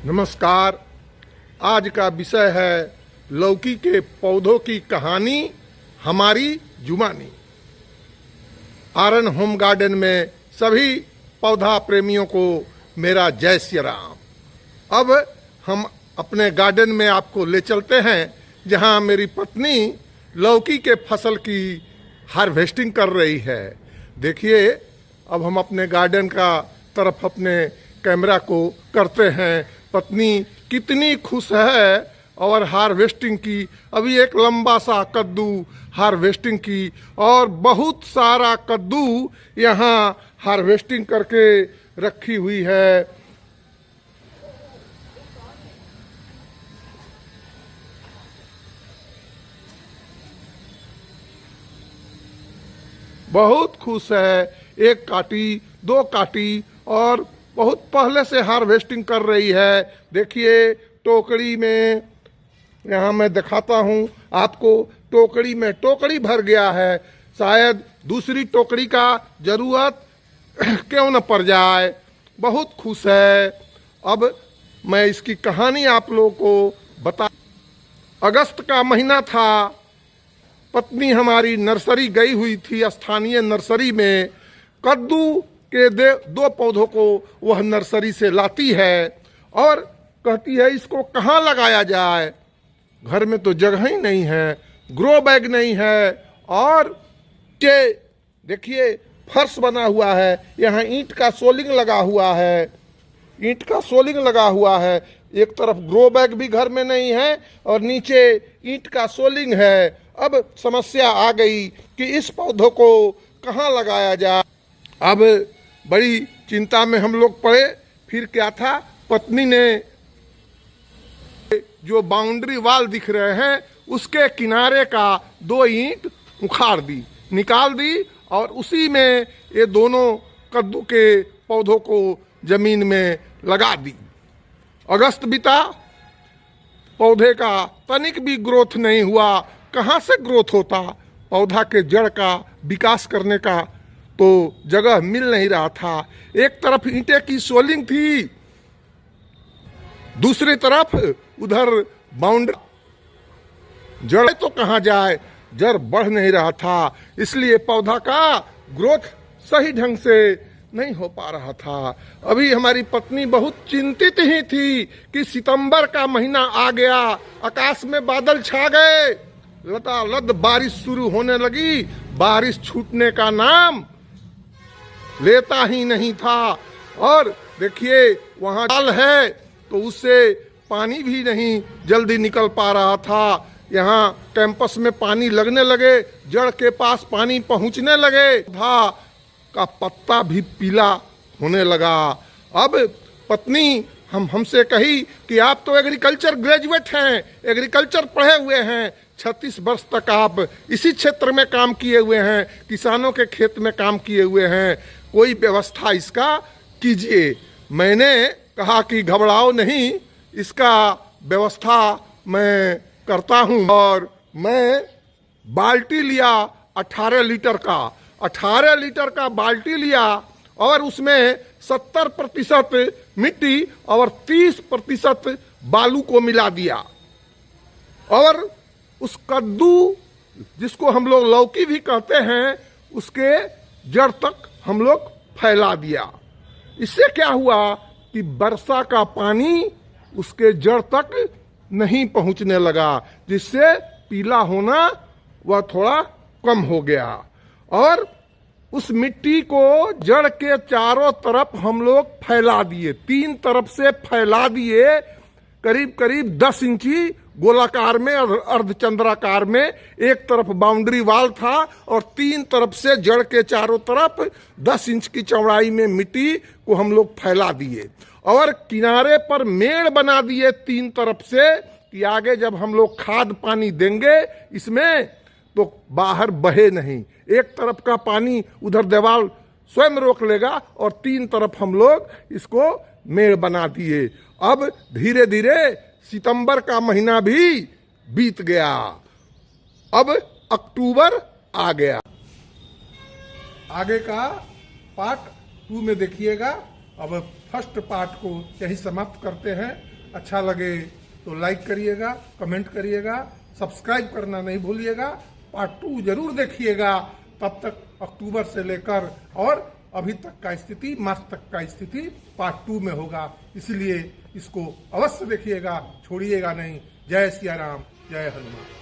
नमस्कार। आज का विषय है लौकी के पौधों की कहानी, हमारी जुबानी। आरन होम गार्डन में सभी पौधा प्रेमियों को मेरा जय श्री राम। अब हम अपने गार्डन में आपको ले चलते हैं जहां मेरी पत्नी लौकी के फसल की हार्वेस्टिंग कर रही है। देखिए, अब हम अपने गार्डन का तरफ अपने कैमरा को करते हैं। पत्नी कितनी खुश है और हार्वेस्टिंग की। अभी एक लंबा सा कद्दू हार्वेस्टिंग की और बहुत सारा कद्दू यहाँ हार्वेस्टिंग करके रखी हुई है। बहुत खुश है। एक काटी, दो काटी और बहुत पहले से हार्वेस्टिंग कर रही है। देखिए, टोकरी में, यहाँ मैं दिखाता हूँ आपको, टोकरी में टोकरी भर गया है। शायद दूसरी टोकरी का जरूरत क्यों न पड़ जाए। बहुत खुश है। अब मैं इसकी कहानी आप लोगों को बता। अगस्त का महीना था। पत्नी हमारी नर्सरी गई हुई थी, स्थानीय नर्सरी में। कद्दू के दो पौधों को वह नर्सरी से लाती है और कहती है इसको कहाँ लगाया जाए। घर में तो जगह ही नहीं है, ग्रो बैग नहीं है और देखिए फर्श बना हुआ है। यहाँ ईंट का सोलिंग लगा हुआ है, ईंट का सोलिंग लगा हुआ है। एक तरफ ग्रो बैग भी घर में नहीं है और नीचे ईंट का सोलिंग है। अब समस्या आ गई कि इस पौधों को कहाँ लगाया जाए। अब बड़ी चिंता में हम लोग पड़े। फिर क्या था, पत्नी ने जो बाउंड्री वाल दिख रहे हैं उसके किनारे का 2 ईंट उखाड़ दी, निकाल दी और उसी में ये दोनों कद्दू के पौधों को जमीन में लगा दी। अगस्त बीता, पौधे का तनिक भी ग्रोथ नहीं हुआ। कहाँ से ग्रोथ होता? पौधा के जड़ का विकास करने का तो जगह मिल नहीं रहा था। एक तरफ ईंटे की सोलिंग थी, दूसरी तरफ उधर बाउंड्री। जड़ तो कहाँ जाए, जड़ बढ़ नहीं रहा था, इसलिए पौधा का ग्रोथ सही ढंग से नहीं हो पा रहा था। अभी हमारी पत्नी बहुत चिंतित ही थी कि सितंबर का महीना आ गया, आकाश में बादल छा गए, लतालद बारिश शुरू होने लगी। बारिश छूटने का नाम लेता ही नहीं था। और देखिए, वहां डाल है तो उससे पानी भी नहीं जल्दी निकल पा रहा था। यहाँ कैंपस में पानी लगने लगे, जड़ के पास पानी पहुंचने लगे, पौधा का पत्ता भी पीला होने लगा। अब पत्नी हमसे कही कि आप तो एग्रीकल्चर ग्रेजुएट हैं, एग्रीकल्चर पढ़े हुए हैं, 36 वर्ष तक आप इसी क्षेत्र में काम किए हुए हैं, किसानों के खेत में काम किए हुए हैं, कोई व्यवस्था इसका कीजिए। मैंने कहा कि घबराओ नहीं, इसका व्यवस्था मैं करता हूं। और मैं बाल्टी लिया 18 लीटर का, 18 लीटर का बाल्टी लिया और उसमें 70% मिट्टी और 30% बालू को मिला दिया और उस कद्दू, जिसको हम लोग लौकी भी कहते हैं, उसके जड़ तक हम लोग फैला दिया। इससे क्या हुआ कि वर्षा का पानी उसके जड़ तक नहीं पहुंचने लगा, जिससे पीला होना वह थोड़ा कम हो गया। और उस मिट्टी को जड़ के चारों तरफ हम लोग फैला दिए, 3 तरफ से फैला दिए, करीब करीब 10 इंची गोलाकार में और अर्धचंद्राकार में। एक तरफ बाउंड्री वाल था और 3 तरफ से जड़ के चारों तरफ 10 इंच की चौड़ाई में मिट्टी को हम लोग फैला दिए और किनारे पर मेड़ बना दिए 3 तरफ से कि आगे जब हम लोग खाद पानी देंगे इसमें तो बाहर बहे नहीं। एक तरफ का पानी उधर दीवार स्वयं रोक लेगा और 3 तरफ हम लोग इसको मेड़ बना दिए। अब धीरे धीरे सितंबर का महीना भी बीत गया। अब अक्टूबर आ गया। आगे का पार्ट 2 में देखिएगा। अब फर्स्ट पार्ट को यही समाप्त करते हैं। अच्छा लगे तो लाइक करिएगा, कमेंट करिएगा, सब्सक्राइब करना नहीं भूलिएगा। पार्ट 2 जरूर देखिएगा। तब तक अक्टूबर से लेकर और अभी तक का स्थिति, मार्च तक का स्थिति पार्ट 2 में होगा, इसलिए इसको अवश्य देखिएगा, छोड़िएगा नहीं। जय सिया राम, जय हनुमान।